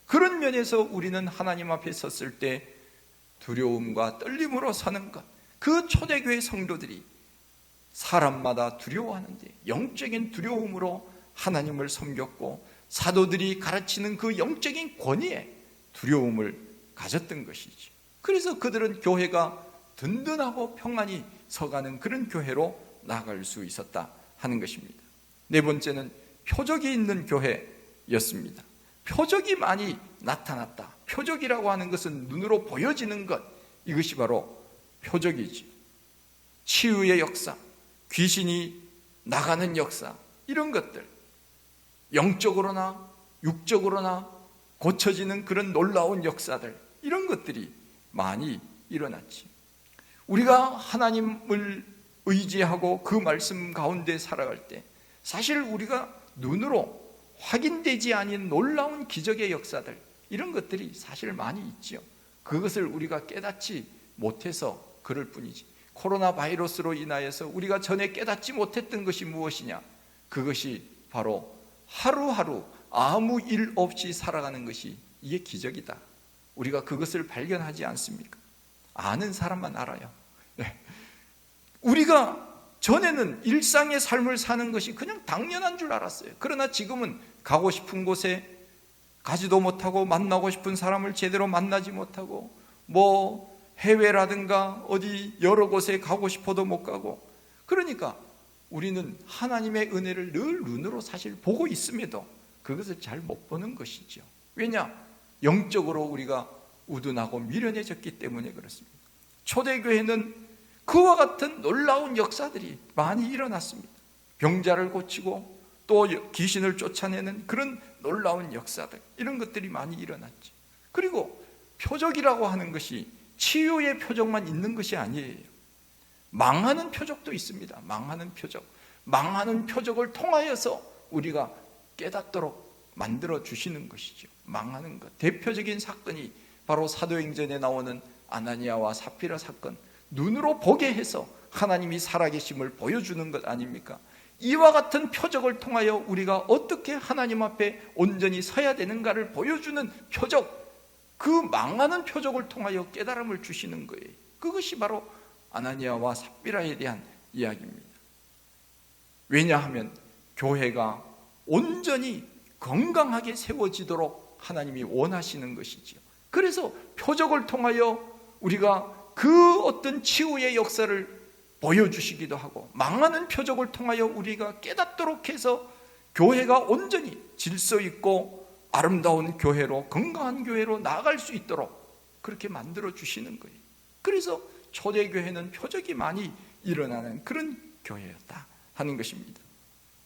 그런 면에서 우리는 하나님 앞에 섰을 때 두려움과 떨림으로 서는 것, 그 초대교회 성도들이 사람마다 두려워하는데 영적인 두려움으로 하나님을 섬겼고 사도들이 가르치는 그 영적인 권위에 두려움을 가졌던 것이지. 그래서 그들은 교회가 든든하고 평안히 서가는 그런 교회로 나아갈 수 있었다 하는 것입니다. 네 번째는 표적이 있는 교회였습니다. 표적이 많이 나타났다. 표적이라고 하는 것은 눈으로 보여지는 것, 이것이 바로 표적이지. 치유의 역사, 귀신이 나가는 역사, 이런 것들. 영적으로나 육적으로나 고쳐지는 그런 놀라운 역사들, 이런 것들이 많이 일어났지. 우리가 하나님을 의지하고 그 말씀 가운데 살아갈 때 사실 우리가 눈으로 확인되지 않은 놀라운 기적의 역사들, 이런 것들이 사실 많이 있지요. 그것을 우리가 깨닫지 못해서 그럴 뿐이지. 코로나 바이러스로 인하여서 우리가 전에 깨닫지 못했던 것이 무엇이냐? 그것이 바로 하루하루 아무 일 없이 살아가는 것이 이게 기적이다. 우리가 그것을 발견하지 않습니까? 아는 사람만 알아요. 우리가 전에는 일상의 삶을 사는 것이 그냥 당연한 줄 알았어요. 그러나 지금은 가고 싶은 곳에 가지도 못하고 만나고 싶은 사람을 제대로 만나지 못하고 해외라든가 어디 여러 곳에 가고 싶어도 못 가고, 그러니까 우리는 하나님의 은혜를 늘 눈으로 사실 보고 있음에도 그것을 잘 못 보는 것이죠. 왜냐? 영적으로 우리가 우둔하고 미련해졌기 때문에 그렇습니다. 초대교회는 그와 같은 놀라운 역사들이 많이 일어났습니다. 병자를 고치고 또 귀신을 쫓아내는 그런 놀라운 역사들, 이런 것들이 많이 일어났죠. 그리고 표적이라고 하는 것이 치유의 표적만 있는 것이 아니에요. 망하는 표적도 있습니다. 망하는 표적을 통하여서 우리가 깨닫도록 만들어 주시는 것이죠. 망하는 것, 대표적인 사건이 바로 사도행전에 나오는 아나니아와 삽비라 사건, 눈으로 보게 해서 하나님이 살아계심을 보여주는 것 아닙니까? 이와 같은 표적을 통하여 우리가 어떻게 하나님 앞에 온전히 서야 되는가를 보여주는 표적, 그 망하는 표적을 통하여 깨달음을 주시는 거예요. 그것이 바로 아나니아와 삽비라에 대한 이야기입니다. 왜냐하면 교회가 온전히 건강하게 세워지도록 하나님이 원하시는 것이지요. 그래서 표적을 통하여 우리가 그 어떤 치유의 역사를 보여주시기도 하고, 망하는 표적을 통하여 우리가 깨닫도록 해서 교회가 온전히 질서 있고 아름다운 교회로, 건강한 교회로 나아갈 수 있도록 그렇게 만들어 주시는 거예요. 그래서 초대교회는 표적이 많이 일어나는 그런 교회였다 하는 것입니다.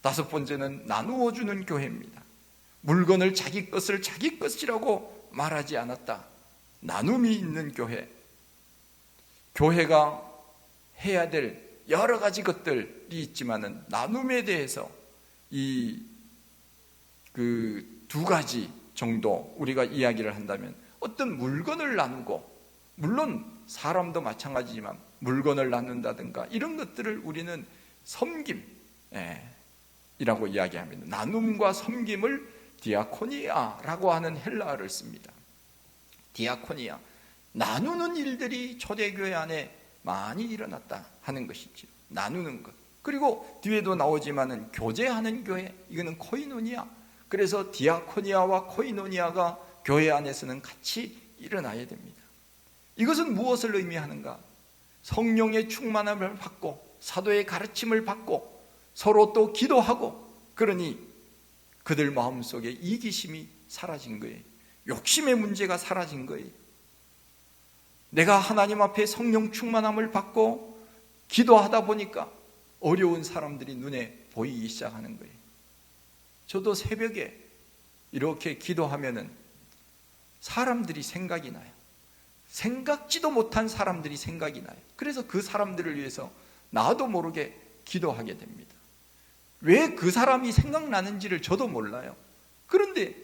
다섯 번째는 나누어 주는 교회입니다. 물건을 자기 것을 자기 것이라고 말하지 않았다. 나눔이 있는 교회. 교회가 해야 될 여러 가지 것들이 있지만은 나눔에 대해서 그 두 가지 정도 우리가 이야기를 한다면, 어떤 물건을 나누고, 물론 사람도 마찬가지지만 물건을 나눈다든가 이런 것들을 우리는 섬김이라고 이야기합니다. 나눔과 섬김을 디아코니아라고 하는 헬라어를 씁니다. 디아코니아, 나누는 일들이 초대교회 안에 많이 일어났다 하는 것이죠. 나누는 것. 그리고 뒤에도 나오지만은 교제하는 교회, 이거는 코이노니아. 그래서 디아코니아와 코이노니아가 교회 안에서는 같이 일어나야 됩니다. 이것은 무엇을 의미하는가? 성령의 충만함을 받고 사도의 가르침을 받고 서로 또 기도하고, 그러니 그들 마음속에 이기심이 사라진 거예요. 욕심의 문제가 사라진 거예요. 내가 하나님 앞에 성령 충만함을 받고 기도하다 보니까 어려운 사람들이 눈에 보이기 시작하는 거예요. 저도 새벽에 이렇게 기도하면은 사람들이 생각이 나요. 생각지도 못한 사람들이 생각이 나요. 그래서 그 사람들을 위해서 나도 모르게 기도하게 됩니다. 왜 그 사람이 생각나는지를 저도 몰라요. 그런데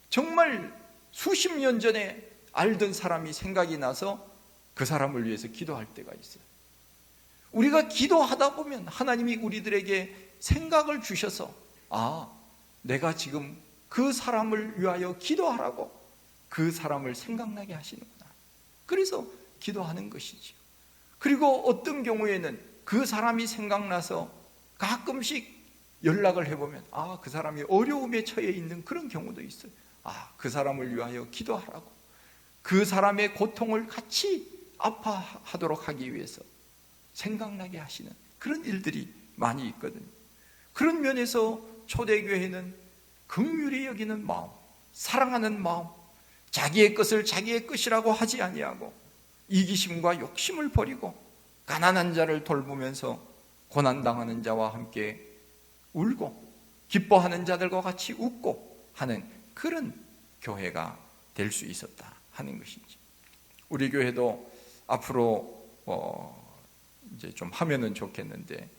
정말 수십 년 전에 알던 사람이 생각이 나서 그 사람을 위해서 기도할 때가 있어요. 우리가 기도하다 보면 하나님이 우리들에게 생각을 주셔서, 내가 지금 그 사람을 위하여 기도하라고 그 사람을 생각나게 하시는구나. 그래서 기도하는 것이죠. 그리고 어떤 경우에는 그 사람이 생각나서 가끔씩 연락을 해보면 그 사람이 어려움에 처해 있는 그런 경우도 있어요. 그 사람을 위하여 기도하라고, 그 사람의 고통을 같이 아파하도록 하기 위해서 생각나게 하시는 그런 일들이 많이 있거든요. 그런 면에서 초대교회는 긍휼히 여기는 마음, 사랑하는 마음, 자기의 것을 자기의 것이라고 하지 아니하고 이기심과 욕심을 버리고 가난한 자를 돌보면서 고난당하는 자와 함께 울고 기뻐하는 자들과 같이 웃고 하는 그런 교회가 될 수 있었다 하는 것이지. 우리 교회도 앞으로 이제 좀 하면은 좋겠는데,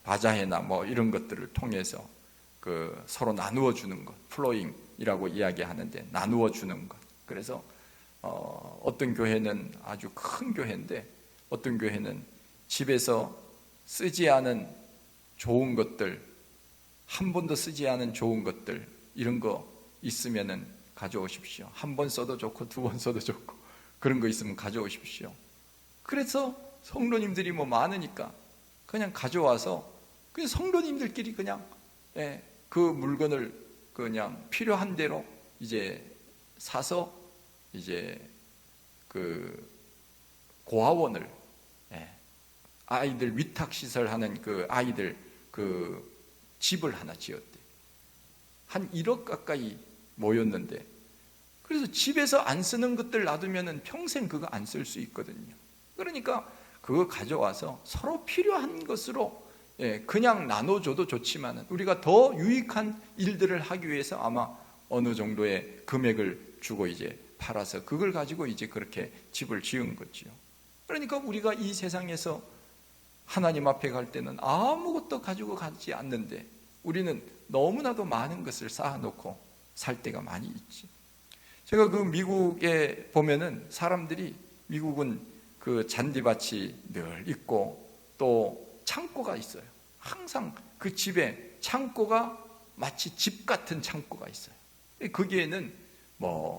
바자회나 이런 것들을 통해서 그 서로 나누어 주는 것, 플로잉이라고 이야기하는데 나누어 주는 것. 그래서 어떤 교회는 아주 큰 교회인데 어떤 교회는 집에서 쓰지 않은 좋은 것들, 한 번도 쓰지 않은 좋은 것들, 이런 거 있으면은 가져오십시오. 한 번 써도 좋고 두 번 써도 좋고 그런 거 있으면 가져오십시오. 그래서 성도님들이 많으니까 그냥 가져와서 그냥 성도님들끼리 그냥 그 물건을 그냥 필요한 대로 이제 사서 이제 그 고아원을, 아이들 위탁시설하는 그 아이들 그 집을 하나 지었대. 한 1억 가까이 모였는데, 그래서 집에서 안 쓰는 것들 놔두면은 평생 그거 안 쓸 수 있거든요. 그러니까 그거 가져와서 서로 필요한 것으로 그냥 나눠줘도 좋지만은 우리가 더 유익한 일들을 하기 위해서 아마 어느 정도의 금액을 주고 이제 팔아서 그걸 가지고 이제 그렇게 집을 지은 거지요. 그러니까 우리가 이 세상에서 하나님 앞에 갈 때는 아무것도 가지고 가지 않는데 우리는 너무나도 많은 것을 쌓아놓고 살 때가 많이 있지. 제가 그 미국에 보면은 사람들이, 미국은 그 잔디밭이 늘 있고 또 창고가 있어요. 항상 그 집에 창고가 마치 집 같은 창고가 있어요. 거기에는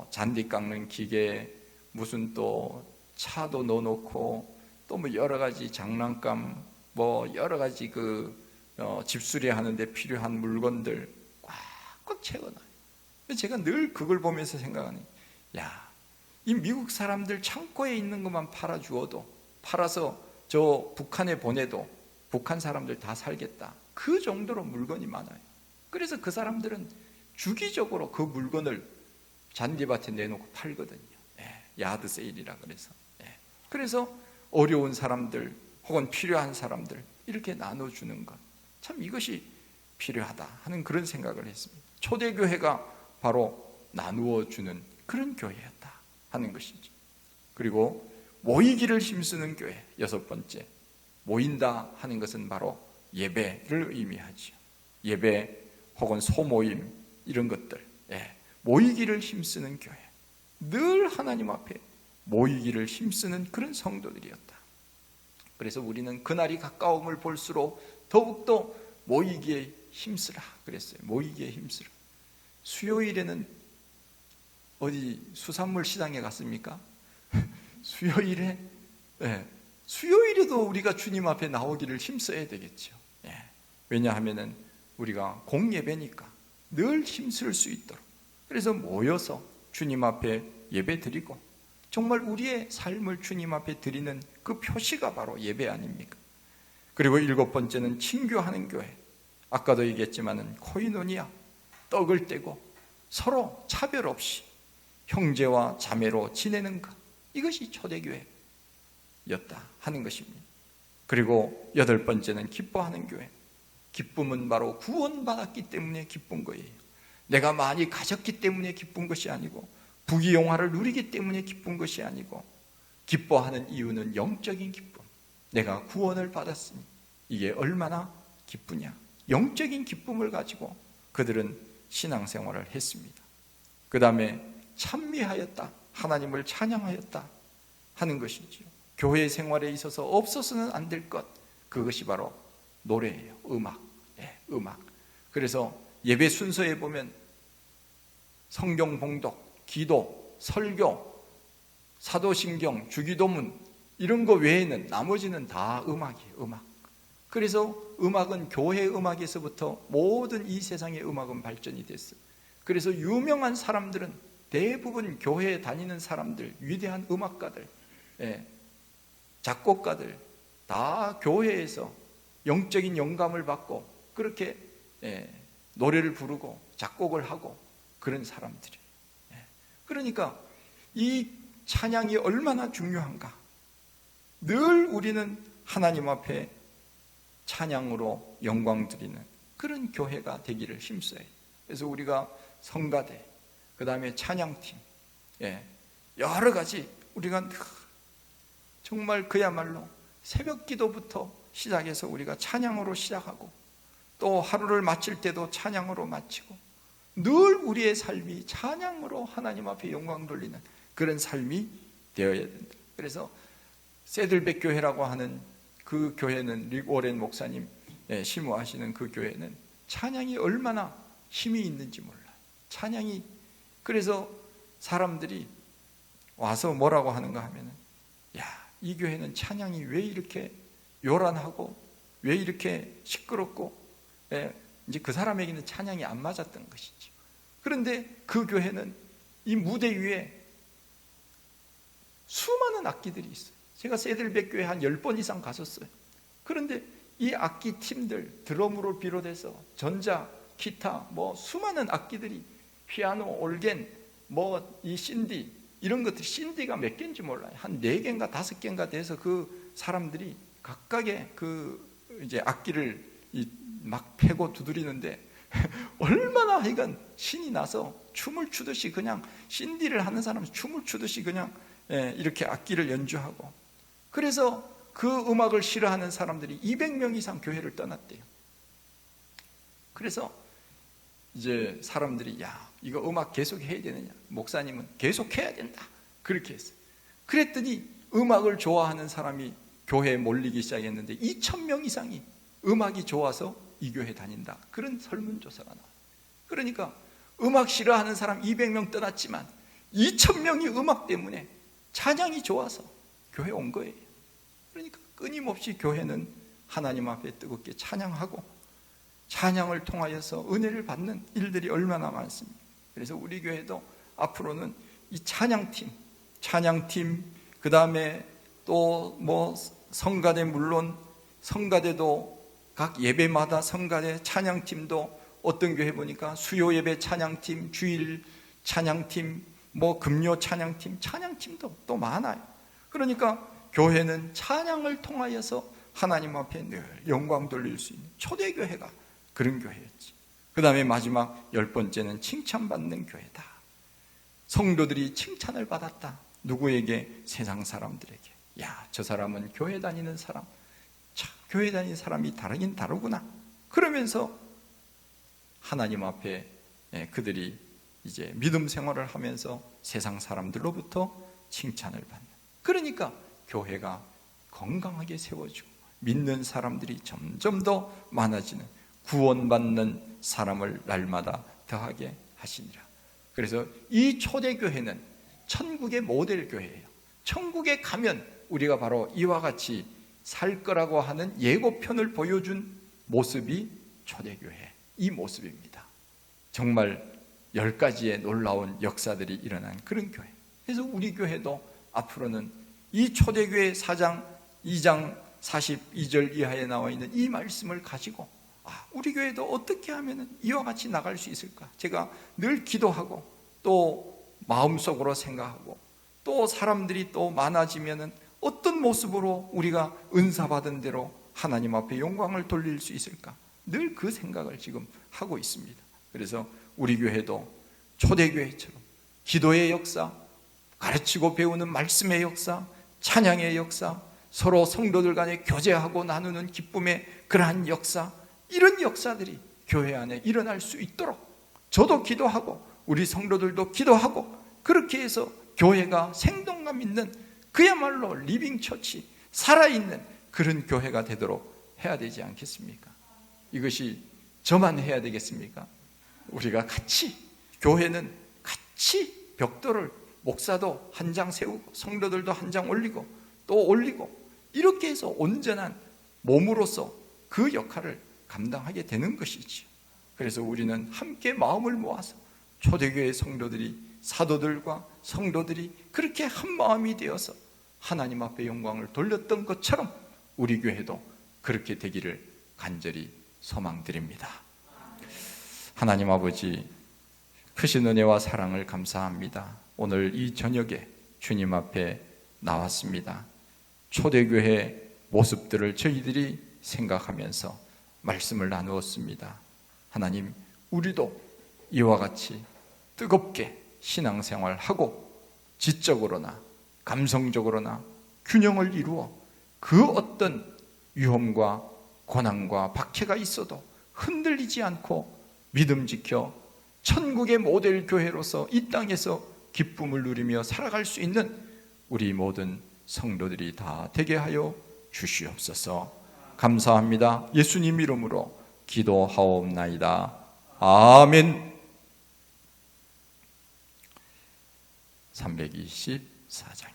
잔디 깎는 기계, 무슨 또 차도 넣어놓고 또 여러 가지 장난감, 여러 가지 그 집수리 하는데 필요한 물건들 꽉꽉 채워놔요. 제가 늘 그걸 보면서 생각하니, 이 미국 사람들 창고에 있는 것만 팔아주어도, 팔아서 저 북한에 보내도 북한 사람들 다 살겠다. 그 정도로 물건이 많아요. 그래서 그 사람들은 주기적으로 그 물건을 잔디밭에 내놓고 팔거든요. 야드 세일이라 그래서. 그래서 어려운 사람들 혹은 필요한 사람들 이렇게 나눠주는 것, 참 이것이 필요하다 하는 그런 생각을 했습니다. 초대교회가 바로 나누어 주는 그런 교회였다 하는 것이죠. 그리고 모이기를 힘쓰는 교회, 6번째, 모인다 하는 것은 바로 예배를 의미하죠. 예배 혹은 소모임 이런 것들, 모이기를 힘쓰는 교회, 늘 하나님 앞에 모이기를 힘쓰는 그런 성도들이었다. 그래서 우리는 그날이 가까움을 볼수록 더욱더 모이기에 힘쓰라 그랬어요. 모이기에 힘쓰라. 수요일에는 어디 수산물 시장에 갔습니까? 수요일에, 수요일에도 우리가 주님 앞에 나오기를 힘써야 되겠죠. 왜냐하면은 우리가 공예배니까 늘 힘쓸 수 있도록. 그래서 모여서 주님 앞에 예배 드리고, 정말 우리의 삶을 주님 앞에 드리는 그 표시가 바로 예배 아닙니까? 그리고 7번째는 친교하는 교회. 아까도 얘기했지만은 코이노니아, 떡을 떼고 서로 차별 없이 형제와 자매로 지내는 것, 이것이 초대교회였다 하는 것입니다. 그리고 8번째는 기뻐하는 교회. 기쁨은 바로 구원받았기 때문에 기쁜 거예요. 내가 많이 가졌기 때문에 기쁜 것이 아니고, 부귀영화를 누리기 때문에 기쁜 것이 아니고, 기뻐하는 이유는 영적인 기쁨. 내가 구원을 받았으니 이게 얼마나 기쁘냐. 영적인 기쁨을 가지고 그들은 신앙생활을 했습니다. 그 다음에 찬미하였다, 하나님을 찬양하였다 하는 것이지요. 교회 생활에 있어서 없어서는 안 될 것, 그것이 바로 노래예요. 음악. 그래서 예배 순서에 보면 성경 봉독, 기도, 설교, 사도신경, 주기도문 이런 거 외에는 나머지는 다 음악이에요. 음악. 그래서 음악은 교회 음악에서부터 모든 이 세상의 음악은 발전이 됐어요. 그래서 유명한 사람들은 대부분 교회에 다니는 사람들, 위대한 음악가들, 작곡가들 다 교회에서 영적인 영감을 받고 그렇게 노래를 부르고 작곡을 하고 그런 사람들이에요. 그러니까 이 찬양이 얼마나 중요한가. 늘 우리는 하나님 앞에 찬양으로 영광 드리는 그런 교회가 되기를 힘써요. 그래서 우리가 성가대, 그 다음에 찬양팀, 여러 가지 우리가 정말 그야말로 새벽 기도부터 시작해서 우리가 찬양으로 시작하고 또 하루를 마칠 때도 찬양으로 마치고 늘 우리의 삶이 찬양으로 하나님 앞에 영광 돌리는 그런 삶이 되어야 된다. 그래서 새들백 교회라고 하는 그 교회는 릭 워렌 목사님 심호하시는 그 교회는 찬양이 얼마나 힘이 있는지 몰라요. 찬양이, 그래서 사람들이 와서 뭐라고 하는가 하면은, 야, 이 교회는 찬양이 왜 이렇게 요란하고 왜 이렇게 시끄럽고, 이제 그 사람에게는 찬양이 안 맞았던 것이죠. 그런데 그 교회는 이 무대 위에 수많은 악기들이 있어요. 제가 새들백 교회 한 10번 이상 갔었어요. 그런데 이 악기 팀들, 드럼으로 비롯해서 전자, 기타, 뭐 수많은 악기들이, 피아노, 올겐, 뭐 이 신디, 이런 것들이, 신디가 몇 개인지 몰라요. 한 4개인가 5개인가 돼서 그 사람들이 각각의 그 이제 악기를 막 패고 두드리는데 얼마나 하여간 신이 나서 춤을 추듯이, 그냥 신디를 하는 사람은 춤을 추듯이 그냥 이렇게 악기를 연주하고, 그래서 그 음악을 싫어하는 사람들이 200명 이상 교회를 떠났대요. 그래서 이제 사람들이, 야, 이거 음악 계속 해야 되느냐? 목사님은 계속 해야 된다, 그렇게 했어요. 그랬더니 음악을 좋아하는 사람이 교회에 몰리기 시작했는데 2,000명 이상이 음악이 좋아서 이 교회 다닌다, 그런 설문조사가 나와요. 그러니까 음악 싫어하는 사람 200명 떠났지만 2,000명이 음악 때문에 찬양이 좋아서 교회 온 거예요. 그러니까 끊임없이 교회는 하나님 앞에 뜨겁게 찬양하고 찬양을 통하여서 은혜를 받는 일들이 얼마나 많습니다. 그래서 우리 교회도 앞으로는 이 찬양팀, 그 다음에 또 뭐 성가대, 물론 성가대도 각 예배마다 성가대 찬양팀도, 어떤 교회 보니까 수요 예배 찬양팀, 주일 찬양팀, 뭐 금요 찬양팀도 또 많아요. 그러니까 교회는 찬양을 통하여서 하나님 앞에 늘 영광 돌릴 수 있는 초대교회가 그런 교회였지. 그 다음에 마지막 10번째는 칭찬받는 교회다. 성도들이 칭찬을 받았다. 누구에게? 세상 사람들에게. 야, 저 사람은 교회 다니는 사람, 참 교회 다니는 사람이 다르긴 다르구나. 그러면서 하나님 앞에 그들이 이제 믿음 생활을 하면서 세상 사람들로부터 칭찬을 받는, 그러니까 교회가 건강하게 세워지고 믿는 사람들이 점점 더 많아지는, 구원받는 사람을 날마다 더하게 하시니라. 그래서 이 초대교회는 천국의 모델 교회예요. 천국에 가면 우리가 바로 이와 같이 살 거라고 하는 예고편을 보여준 모습이 초대교회, 이 모습입니다. 정말 10가지의 놀라운 역사들이 일어난 그런 교회. 그래서 우리 교회도 앞으로는 이 초대교회 4장 2장 42절 이하에 나와 있는 이 말씀을 가지고, 우리 교회도 어떻게 하면 이와 같이 나갈 수 있을까? 제가 늘 기도하고 또 마음속으로 생각하고, 또 사람들이 또 많아지면 어떤 모습으로 우리가 은사받은 대로 하나님 앞에 영광을 돌릴 수 있을까? 늘 그 생각을 지금 하고 있습니다. 그래서 우리 교회도 초대교회처럼 기도의 역사, 가르치고 배우는 말씀의 역사, 찬양의 역사, 서로 성도들 간에 교제하고 나누는 기쁨의 그러한 역사, 이런 역사들이 교회 안에 일어날 수 있도록 저도 기도하고 우리 성도들도 기도하고, 그렇게 해서 교회가 생동감 있는 그야말로 리빙 처치, 살아있는 그런 교회가 되도록 해야 되지 않겠습니까? 이것이 저만 해야 되겠습니까? 우리가 같이, 교회는 같이 벽돌을, 목사도 한 장 세우고 성도들도 한 장 올리고 또 올리고, 이렇게 해서 온전한 몸으로서 그 역할을 감당하게 되는 것이지요. 그래서 우리는 함께 마음을 모아서 초대교회 성도들이, 사도들과 성도들이 그렇게 한 마음이 되어서 하나님 앞에 영광을 돌렸던 것처럼 우리 교회도 그렇게 되기를 간절히 소망드립니다. 하나님 아버지, 크신 은혜와 사랑을 감사합니다. 오늘 이 저녁에 주님 앞에 나왔습니다. 초대교회 모습들을 저희들이 생각하면서 말씀을 나누었습니다. 하나님, 우리도 이와 같이 뜨겁게 신앙생활하고 지적으로나 감성적으로나 균형을 이루어 그 어떤 위험과 고난과 박해가 있어도 흔들리지 않고 믿음 지켜 천국의 모델 교회로서 이 땅에서 기쁨을 누리며 살아갈 수 있는 우리 모든 성도들이 다 되게 하여 주시옵소서. 감사합니다. 예수님 이름으로 기도하옵나이다. 아멘. 324장입니다.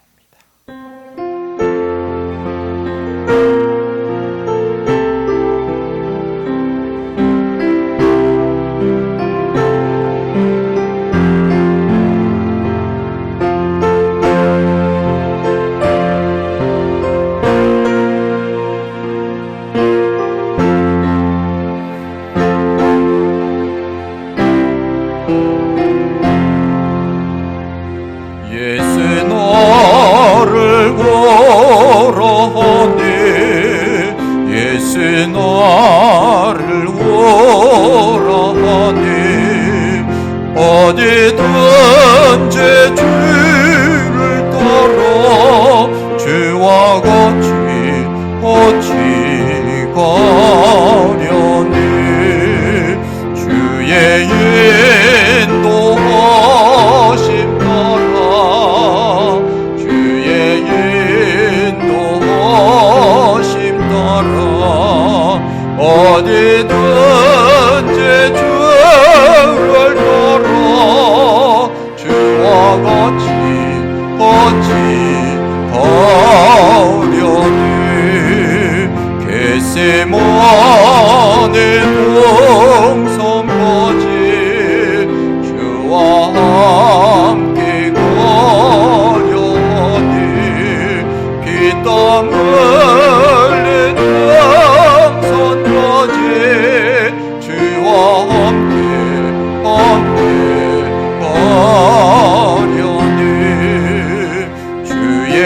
나를 원하니 어디든지 주를 따라 주와 같이 어찌 가려니 주의 인도하심 따라 주의 인도하심 따라 어디든지 주를 따라 주와 같이 어찌 가려니 겟세마네 동산까지 주와 함께 가려니 피땀 흘린 성산까지 주와 함께 가려니 주의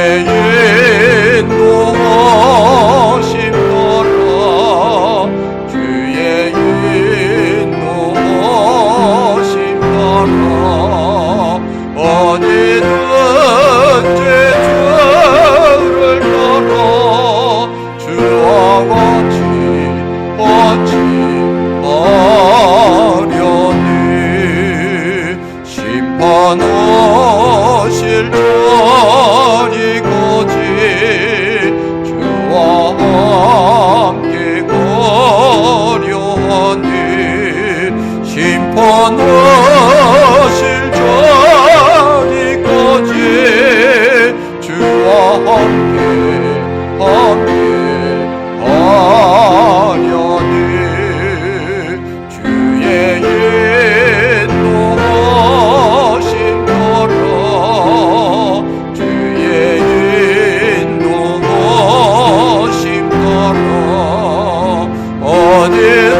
인도하심 따라 주의 인도하심 따라 어디든지 주를 따라 주와 같이 하려니 심판하실 자리까지 주와 함께 가려니 심판하실 자리까지 주와 함께 가려니 주의 인도하심 따라 주의 인도하심 따라 어디든지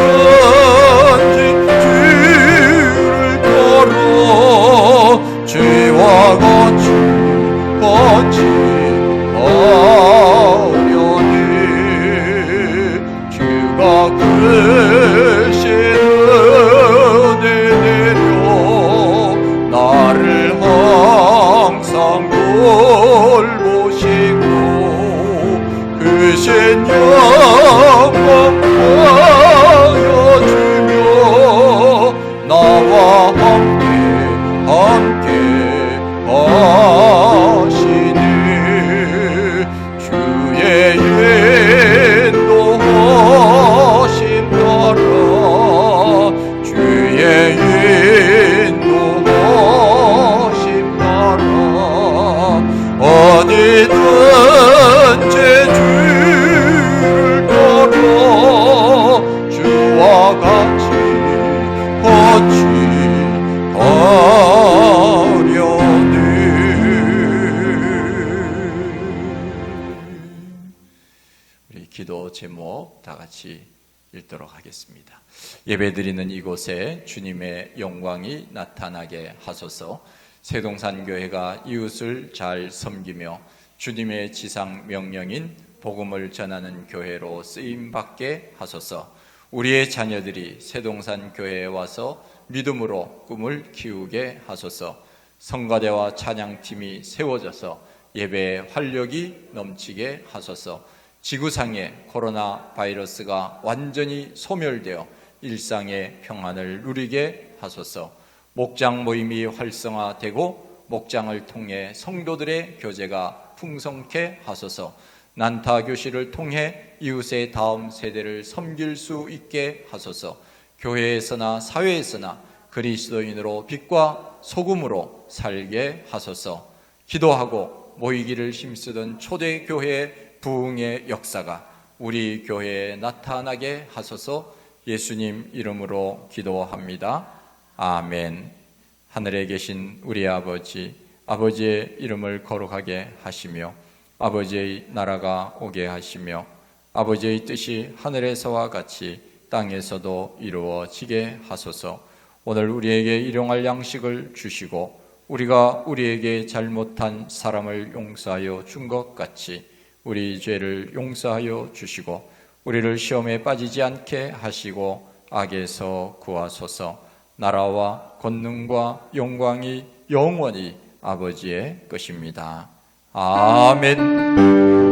주를 따라 주와 같이 하려니 주가 크신 은혜 내려 나를 항상 돌보시고 크신 영광 보여주며 나와 함께 하시니 주의 인도하심 따라 주의 인도하심 따라 어디든지 주를 따라 주와 같이 하려니 우리 기도 제목 다 같이 읽도록 하겠습니다. 예배드리는 이곳에 주님의 영광이 나타나게 하소서. 세동산교회가 이웃을 잘 섬기며 주님의 지상 명령인 복음을 전하는 교회로 쓰임받게 하소서. 우리의 자녀들이 새동산 교회에 와서 믿음으로 꿈을 키우게 하소서. 성가대와 찬양팀이 세워져서 예배의 활력이 넘치게 하소서. 지구상의 코로나 바이러스가 완전히 소멸되어 일상의 평안을 누리게 하소서. 목장 모임이 활성화되고 목장을 통해 성도들의 교제가 풍성케 하소서. 난타 교실을 통해 이웃의 다음 세대를 섬길 수 있게 하소서. 교회에서나 사회에서나 그리스도인으로 빛과 소금으로 살게 하소서. 기도하고 모이기를 힘쓰던 초대교회의 부흥의 역사가 우리 교회에 나타나게 하소서. 예수님 이름으로 기도합니다. 아멘. 하늘에 계신 우리 아버지, 아버지의 이름을 거룩하게 하시며 아버지의 나라가 오게 하시며 아버지의 뜻이 하늘에서와 같이 땅에서도 이루어지게 하소서. 오늘 우리에게 일용할 양식을 주시고 우리가 우리에게 잘못한 사람을 용서하여 준 것 같이 우리 죄를 용서하여 주시고 우리를 시험에 빠지지 않게 하시고 악에서 구하소서. 나라와 권능과 영광이 영원히 아버지의 것입니다. 아멘.